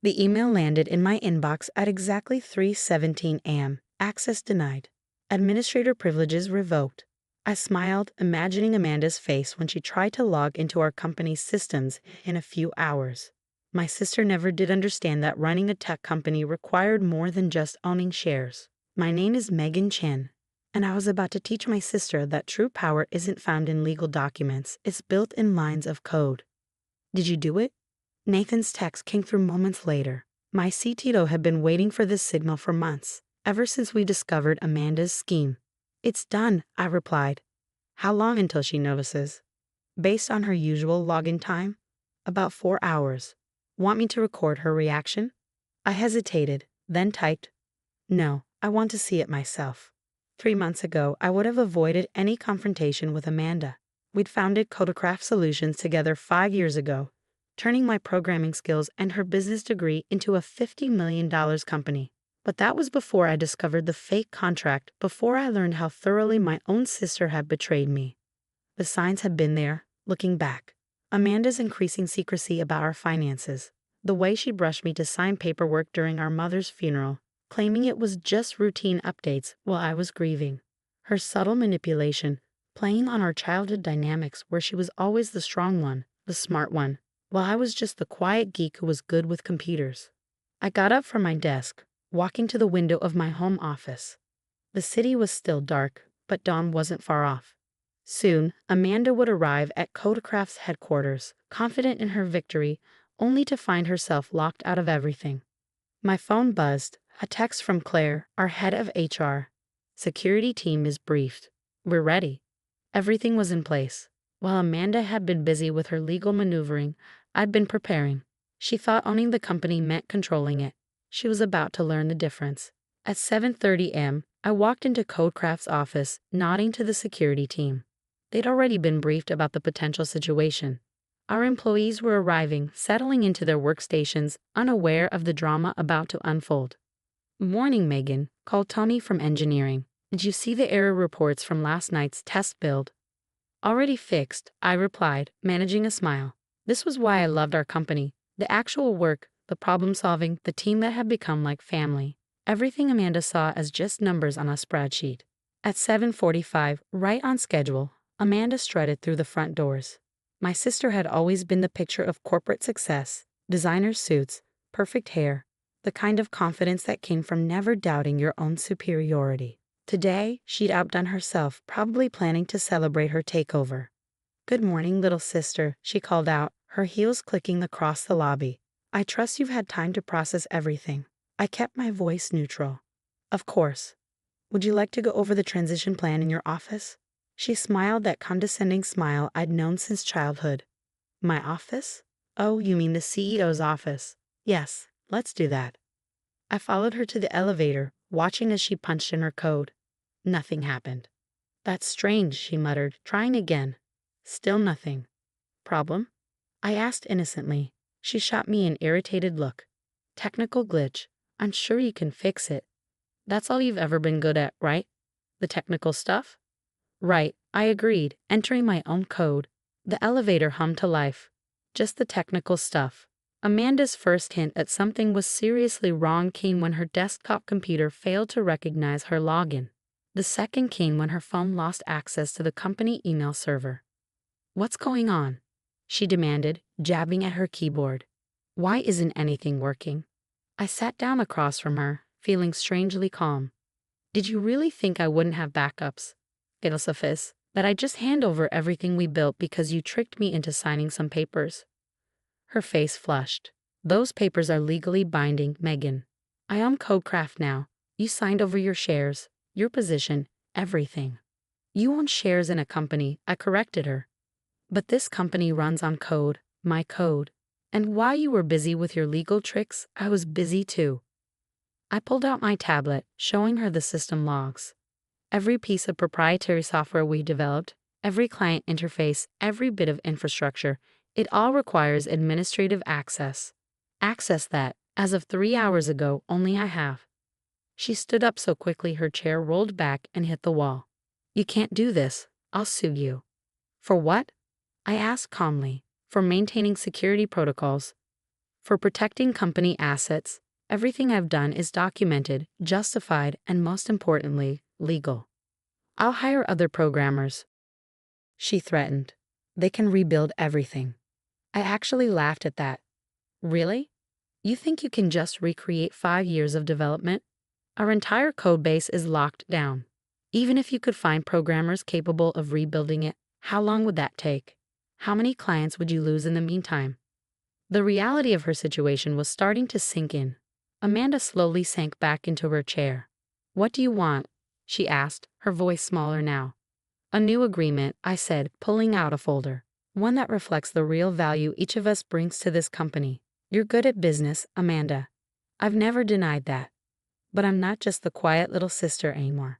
The email landed in my inbox at exactly 3:17 a.m. Access denied. Administrator privileges revoked. I smiled, imagining Amanda's face when she tried to log into our company's systems in a few hours. My sister never did understand that running a tech company required more than just owning shares. My name is Megan Chen, and I was about to teach my sister that true power isn't found in legal documents, it's built in lines of code. Did you do it? Nathan's text came through moments later. My CTO had been waiting for this signal for months, ever since we discovered Amanda's scheme. It's done, I replied. How long until she notices? Based on her usual login time? About 4 hours. Want me to record her reaction? I hesitated, then typed, no, I want to see it myself. 3 months ago, I would have avoided any confrontation with Amanda. We'd founded Codecraft Solutions together 5 years ago, turning my programming skills and her business degree into a $50 million company. But that was before I discovered the fake contract, before I learned how thoroughly my own sister had betrayed me. The signs had been there, looking back. Amanda's increasing secrecy about our finances, the way she brushed me to sign paperwork during our mother's funeral, claiming it was just routine updates while I was grieving. Her subtle manipulation, playing on our childhood dynamics where she was always the strong one, the smart one, while I was just the quiet geek who was good with computers. I got up from my desk, walking to the window of my home office. The city was still dark, but dawn wasn't far off. Soon, Amanda would arrive at Codecraft's headquarters, confident in her victory, only to find herself locked out of everything. My phone buzzed, a text from Claire, our head of HR. Security team is briefed. We're ready. Everything was in place. While Amanda had been busy with her legal maneuvering, I'd been preparing. She thought owning the company meant controlling it. She was about to learn the difference. At 7:30 a.m., I walked into Codecraft's office, nodding to the security team. They'd already been briefed about the potential situation. Our employees were arriving, settling into their workstations, unaware of the drama about to unfold. Morning, Megan, called Tony from engineering. Did you see the error reports from last night's test build? Already fixed, I replied, managing a smile. This was why I loved our company. The actual work, the problem-solving, the team that had become like family. Everything Amanda saw as just numbers on a spreadsheet. At 7:45, right on schedule, Amanda strutted through the front doors. My sister had always been the picture of corporate success, designer suits, perfect hair, the kind of confidence that came from never doubting your own superiority. Today, she'd outdone herself, probably planning to celebrate her takeover. Good morning, little sister, she called out, her heels clicking across the lobby. I trust you've had time to process everything. I kept my voice neutral. Of course. Would you like to go over the transition plan in your office? She smiled that condescending smile I'd known since childhood. My office? Oh, you mean the CEO's office. Yes, let's do that. I followed her to the elevator, watching as she punched in her code. Nothing happened. That's strange, she muttered, trying again. Still nothing. Problem? I asked innocently. She shot me an irritated look. Technical glitch. I'm sure you can fix it. That's all you've ever been good at, right? The technical stuff? Right, I agreed, entering my own code. The elevator hummed to life. Just the technical stuff. Amanda's first hint at something was seriously wrong came when her desktop computer failed to recognize her login. The second came when her phone lost access to the company email server. What's going on? She demanded, jabbing at her keyboard. Why isn't anything working? I sat down across from her, feeling strangely calm. Did you really think I wouldn't have backups? It'll suffice that I just hand over everything we built because you tricked me into signing some papers. Her face flushed. Those papers are legally binding, Megan. I own Codecraft now. You signed over your shares, your position, everything. You own shares in a company, I corrected her. But this company runs on code, my code. And while you were busy with your legal tricks, I was busy too. I pulled out my tablet, showing her the system logs. Every piece of proprietary software we developed, every client interface, every bit of infrastructure, it all requires administrative access. Access that, as of 3 hours ago, only I have. She stood up so quickly her chair rolled back and hit the wall. You can't do this. I'll sue you. For what? I asked calmly. For maintaining security protocols. For protecting company assets, everything I've done is documented, justified, and most importantly, legal. I'll hire other programmers, she threatened. They can rebuild everything. I actually laughed at that. Really? You think you can just recreate 5 years of development? Our entire code base is locked down. Even if you could find programmers capable of rebuilding it, how long would that take? How many clients would you lose in the meantime? The reality of her situation was starting to sink in. Amanda slowly sank back into her chair. What do you want? She asked, her voice smaller now. A new agreement, I said, pulling out a folder. One that reflects the real value each of us brings to this company. You're good at business, Amanda. I've never denied that. But I'm not just the quiet little sister anymore.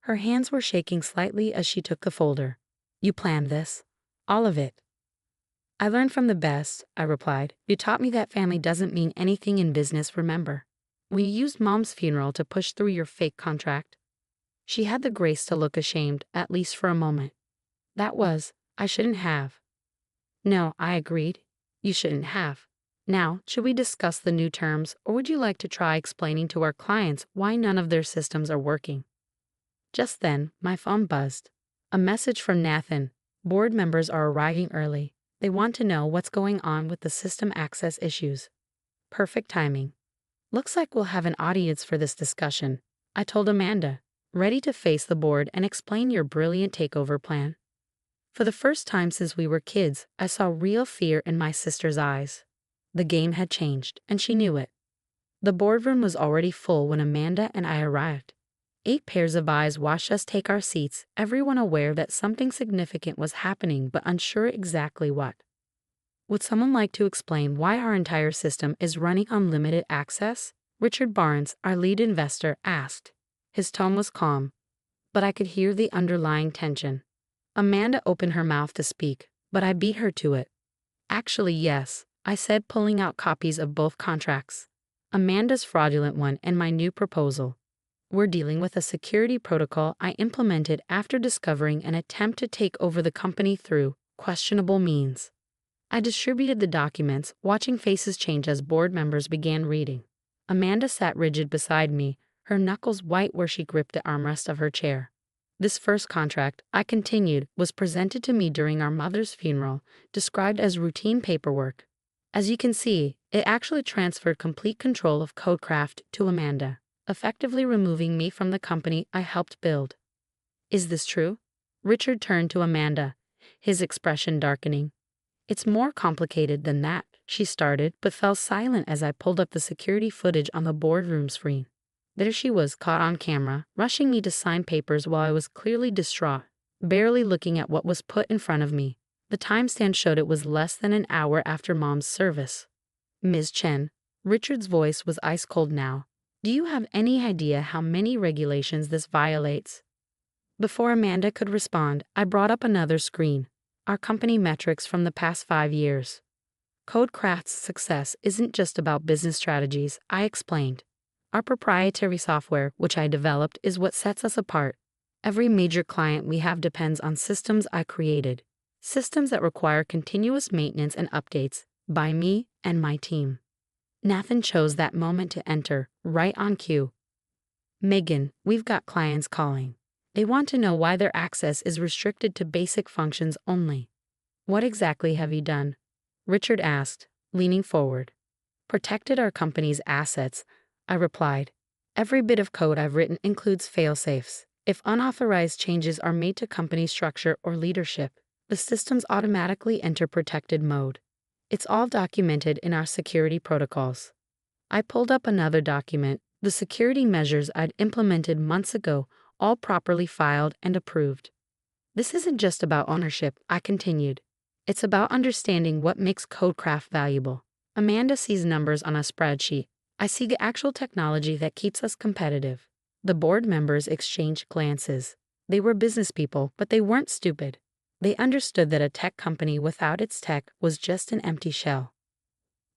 Her hands were shaking slightly as she took the folder. You planned this? All of it? I learned from the best, I replied. You taught me that family doesn't mean anything in business, remember? When you used Mom's funeral to push through your fake contract. She had the grace to look ashamed, at least for a moment. I shouldn't have. No, I agreed. You shouldn't have. Now, should we discuss the new terms, or would you like to try explaining to our clients why none of their systems are working? Just then, my phone buzzed. A message from Nathan. Board members are arriving early. They want to know what's going on with the system access issues. Perfect timing. Looks like we'll have an audience for this discussion, I told Amanda, ready to face the board and explain your brilliant takeover plan. For the first time since we were kids, I saw real fear in my sister's eyes. The game had changed, and she knew it. The boardroom was already full when Amanda and I arrived. 8 pairs of eyes watched us take our seats, everyone aware that something significant was happening but unsure exactly what. Would someone like to explain why our entire system is running on limited access? Richard Barnes, our lead investor, asked. His tone was calm, but I could hear the underlying tension. Amanda opened her mouth to speak, but I beat her to it. Actually, yes, I said, pulling out copies of both contracts. Amanda's fraudulent one and my new proposal. We're dealing with a security protocol I implemented after discovering an attempt to take over the company through questionable means. I distributed the documents, watching faces change as board members began reading. Amanda sat rigid beside me, her knuckles white where she gripped the armrest of her chair. This first contract, I continued, was presented to me during our mother's funeral, described as routine paperwork. As you can see, it actually transferred complete control of Codecraft to Amanda, effectively removing me from the company I helped build. Is this true? Richard turned to Amanda, his expression darkening. It's more complicated than that, she started, but fell silent as I pulled up the security footage on the boardroom screen. There she was, caught on camera, rushing me to sign papers while I was clearly distraught, barely looking at what was put in front of me. The timestamp showed it was less than an hour after Mom's service. Ms. Chen, Richard's voice was ice cold now. Do you have any idea how many regulations this violates? Before Amanda could respond, I brought up another screen. Our company metrics from the past 5 years. Codecraft's success isn't just about business strategies, I explained. Our proprietary software, which I developed, is what sets us apart. Every major client we have depends on systems I created. Systems that require continuous maintenance and updates by me and my team. Nathan chose that moment to enter, right on cue. Megan, we've got clients calling. They want to know why their access is restricted to basic functions only. What exactly have you done? Richard asked, leaning forward. Protected our company's assets, I replied. Every bit of code I've written includes fail-safes. If unauthorized changes are made to company structure or leadership, the systems automatically enter protected mode. It's all documented in our security protocols. I pulled up another document, the security measures I'd implemented months ago, all properly filed and approved. This isn't just about ownership, I continued. It's about understanding what makes Codecraft valuable. Amanda sees numbers on a spreadsheet. I see the actual technology that keeps us competitive. The board members exchanged glances. They were business people, but they weren't stupid. They understood that a tech company without its tech was just an empty shell.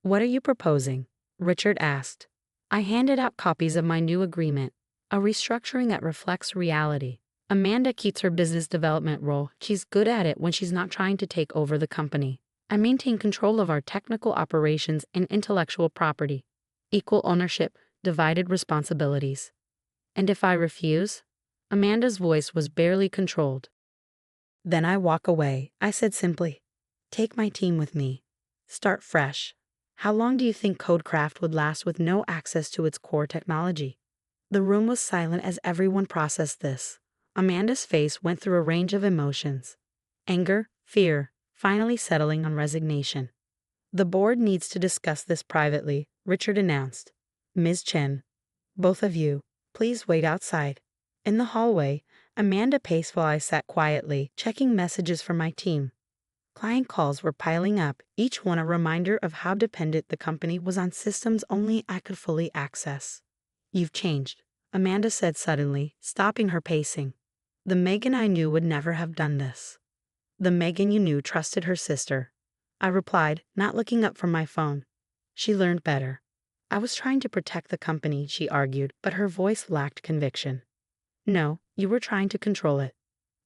What are you proposing? Richard asked. I handed out copies of my new agreement, a restructuring that reflects reality. Amanda keeps her business development role. She's good at it when she's not trying to take over the company. I maintain control of our technical operations and intellectual property. Equal ownership, divided responsibilities. And if I refuse? Amanda's voice was barely controlled. Then I walk away, I said simply. Take my team with me. Start fresh. How long do you think Codecraft would last with no access to its core technology? The room was silent as everyone processed this. Amanda's face went through a range of emotions. Anger, fear, finally settling on resignation. The board needs to discuss this privately, Richard announced. Ms. Chen, both of you, please wait outside. In the hallway, Amanda paced while I sat quietly, checking messages from my team. Client calls were piling up, each one a reminder of how dependent the company was on systems only I could fully access. You've changed, Amanda said suddenly, stopping her pacing. The Megan I knew would never have done this. The Megan you knew trusted her sister. I replied, not looking up from my phone. She learned better. I was trying to protect the company, she argued, but her voice lacked conviction. No, you were trying to control it.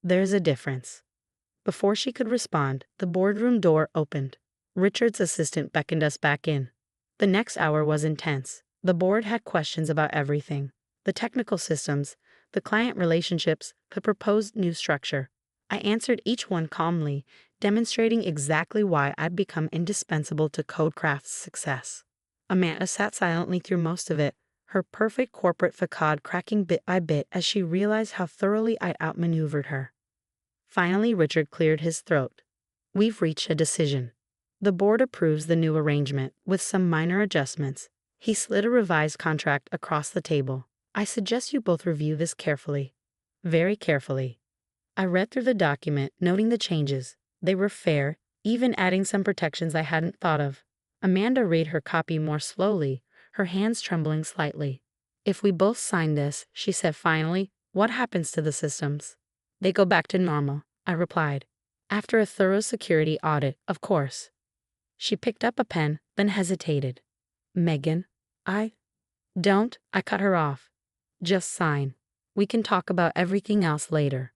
There's a difference. Before she could respond, the boardroom door opened. Richard's assistant beckoned us back in. The next hour was intense. The board had questions about everything. The technical systems, the client relationships, the proposed new structure. I answered each one calmly, demonstrating exactly why I'd become indispensable to Codecraft's success. Amanda sat silently through most of it, her perfect corporate facade cracking bit by bit as she realized how thoroughly I'd outmaneuvered her. Finally, Richard cleared his throat. We've reached a decision. The board approves the new arrangement, with some minor adjustments. He slid a revised contract across the table. I suggest you both review this carefully. Very carefully. I read through the document, noting the changes. They were fair, even adding some protections I hadn't thought of. Amanda read her copy more slowly, her hands trembling slightly. If we both sign this, she said finally, what happens to the systems? They go back to normal, I replied. After a thorough security audit, of course. She picked up a pen, then hesitated. Megan, I cut her off. Just sign. We can talk about everything else later.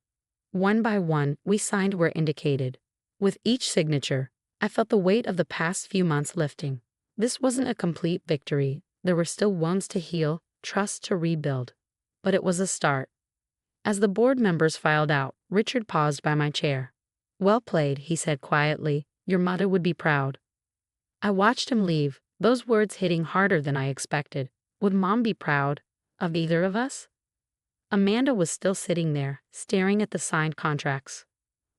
One by one, we signed where indicated. With each signature, I felt the weight of the past few months lifting. This wasn't a complete victory. There were still wounds to heal, trust to rebuild. But it was a start. As the board members filed out, Richard paused by my chair. Well played, he said quietly. Your mother would be proud. I watched him leave, those words hitting harder than I expected. Would Mom be proud of either of us? Amanda was still sitting there, staring at the signed contracts.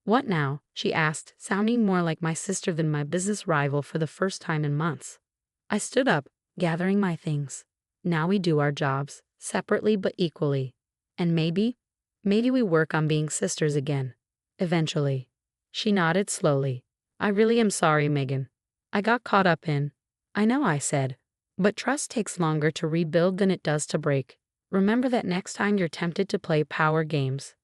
What now? She asked, sounding more like my sister than my business rival for the first time in months. I stood up, gathering my things. Now we do our jobs, separately but equally. And maybe we work on being sisters again. Eventually. She nodded slowly. I really am sorry, Megan. I got caught up in. I know, I said. But trust takes longer to rebuild than it does to break. Remember that next time you're tempted to play power games.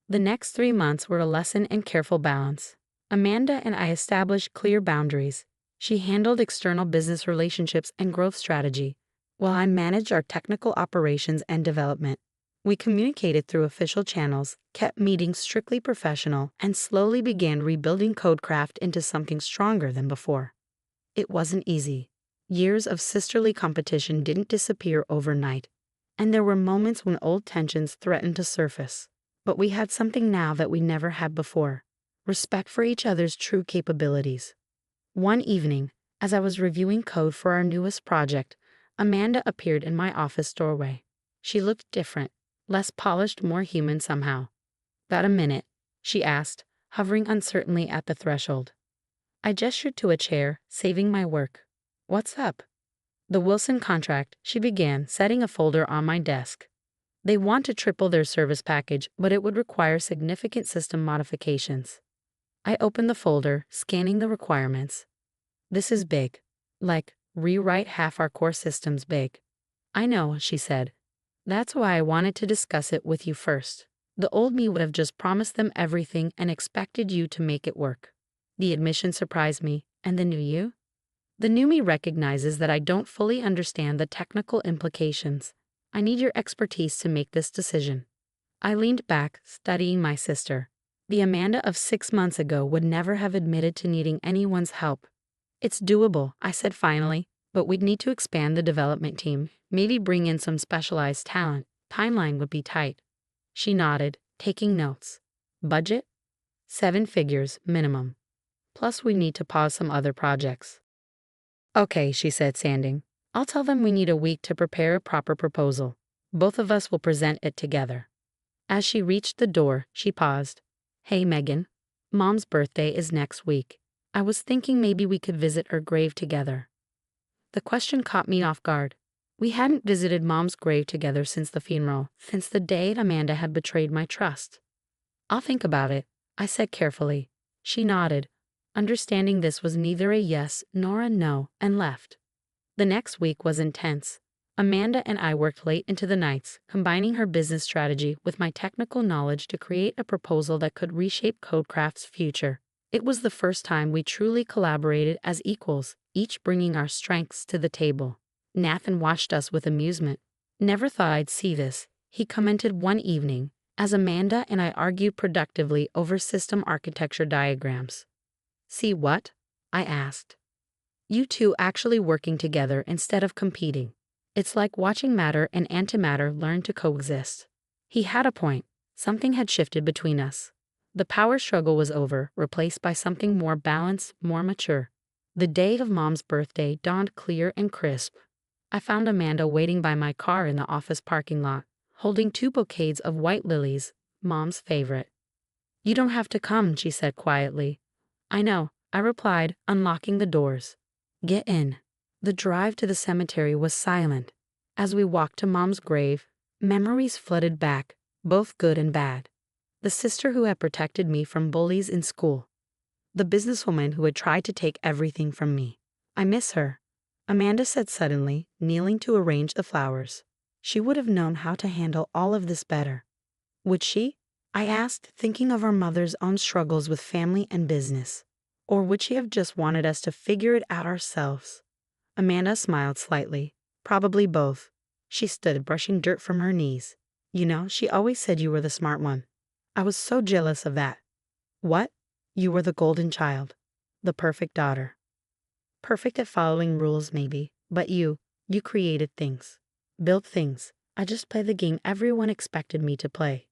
The next 3 months were a lesson in careful balance. Amanda and I established clear boundaries. She handled external business relationships and growth strategy, while I managed our technical operations and development. We communicated through official channels, kept meetings strictly professional, and slowly began rebuilding Codecraft into something stronger than before. It wasn't easy. Years of sisterly competition didn't disappear overnight, and there were moments when old tensions threatened to surface. But we had something now that we never had before: respect for each other's true capabilities. One evening, as I was reviewing code for our newest project, Amanda appeared in my office doorway. She looked different, less polished, more human somehow. Got a minute? She asked, hovering uncertainly at the threshold. I gestured to a chair, saving my work. What's up? The Wilson contract, she began, setting a folder on my desk. They want to triple their service package, but it would require significant system modifications. I opened the folder, scanning the requirements. This is big. Like, rewrite half our core systems big. I know, she said. That's why I wanted to discuss it with you first. The old me would have just promised them everything and expected you to make it work. The admission surprised me, and the new you? The new me recognizes that I don't fully understand the technical implications. I need your expertise to make this decision. I leaned back, studying my sister. The Amanda of 6 months ago would never have admitted to needing anyone's help. It's doable, I said finally, but we'd need to expand the development team, maybe bring in some specialized talent. Timeline would be tight. She nodded, taking notes. Budget? 7 figures, minimum. Plus we need to pause some other projects. Okay, she said, sanding. I'll tell them we need a week to prepare a proper proposal. Both of us will present it together. As she reached the door, she paused. Hey, Megan. Mom's birthday is next week. I was thinking maybe we could visit her grave together. The question caught me off guard. We hadn't visited Mom's grave together since the funeral, since the day Amanda had betrayed my trust. I'll think about it, I said carefully. She nodded, understanding this was neither a yes nor a no, and left. The next week was intense. Amanda and I worked late into the nights, combining her business strategy with my technical knowledge to create a proposal that could reshape Codecraft's future. It was the first time we truly collaborated as equals, each bringing our strengths to the table. Nathan watched us with amusement. Never thought I'd see this, he commented one evening, as Amanda and I argued productively over system architecture diagrams. See what? I asked. You two actually working together instead of competing. It's like watching matter and antimatter learn to coexist. He had a point. Something had shifted between us. The power struggle was over, replaced by something more balanced, more mature. The day of Mom's birthday dawned clear and crisp. I found Amanda waiting by my car in the office parking lot, holding 2 bouquets of white lilies, Mom's favorite. You don't have to come, she said quietly. I know, I replied, unlocking the doors. Get in. The drive to the cemetery was silent. As we walked to Mom's grave, memories flooded back, both good and bad. The sister who had protected me from bullies in school. The businesswoman who had tried to take everything from me. I miss her, Amanda said suddenly, kneeling to arrange the flowers. She would have known how to handle all of this better. Would she? I asked, thinking of our mother's own struggles with family and business. Or would she have just wanted us to figure it out ourselves? Amanda smiled slightly. Probably both. She stood, brushing dirt from her knees. You know, she always said you were the smart one. I was so jealous of that. What? You were the golden child. The perfect daughter. Perfect at following rules maybe, but you created things. Built things. I just played the game everyone expected me to play.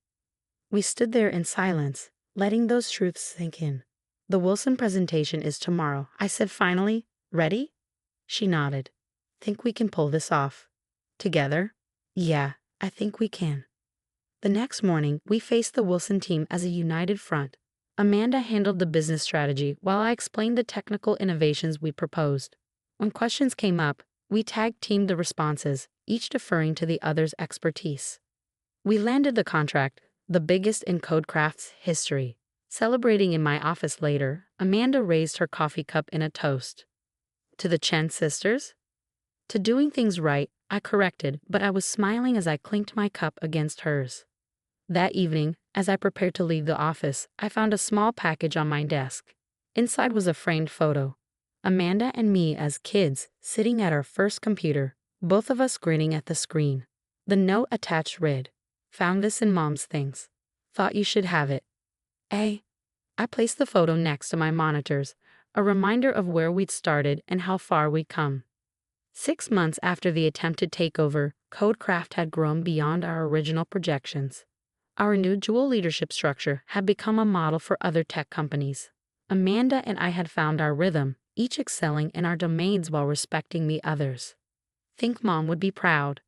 We stood there in silence, letting those truths sink in. The Wilson presentation is tomorrow, I said finally. Ready? She nodded. Think we can pull this off? Together? Yeah, I think we can. The next morning, we faced the Wilson team as a united front. Amanda handled the business strategy while I explained the technical innovations we proposed. When questions came up, we tag-teamed the responses, each deferring to the other's expertise. We landed the contract, the biggest in Codecraft's history. Celebrating in my office later, Amanda raised her coffee cup in a toast. To the Chen sisters? To doing things right, I corrected, but I was smiling as I clinked my cup against hers. That evening, as I prepared to leave the office, I found a small package on my desk. Inside was a framed photo. Amanda and me as kids, sitting at our first computer, both of us grinning at the screen. The note attached read, "Found this in Mom's things. Thought you should have it." I placed the photo next to my monitors, a reminder of where we'd started and how far we'd come. 6 months after the attempted takeover, Codecraft had grown beyond our original projections. Our new dual leadership structure had become a model for other tech companies. Amanda and I had found our rhythm, each excelling in our domains while respecting the others. Think Mom would be proud?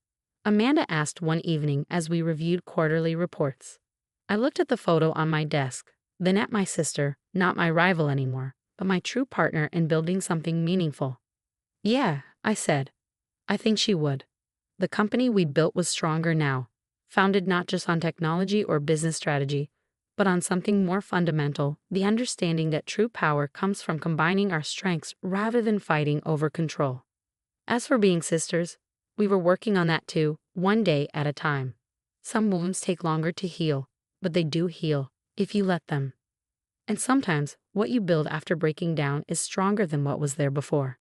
Amanda asked one evening as we reviewed quarterly reports. I looked at the photo on my desk, then at my sister, not my rival anymore, but my true partner in building something meaningful. Yeah, I said. I think she would. The company we built was stronger now, founded not just on technology or business strategy, but on something more fundamental, the understanding that true power comes from combining our strengths rather than fighting over control. As for being sisters, we were working on that too, one day at a time. Some wounds take longer to heal, but they do heal, if you let them. And sometimes, what you build after breaking down is stronger than what was there before.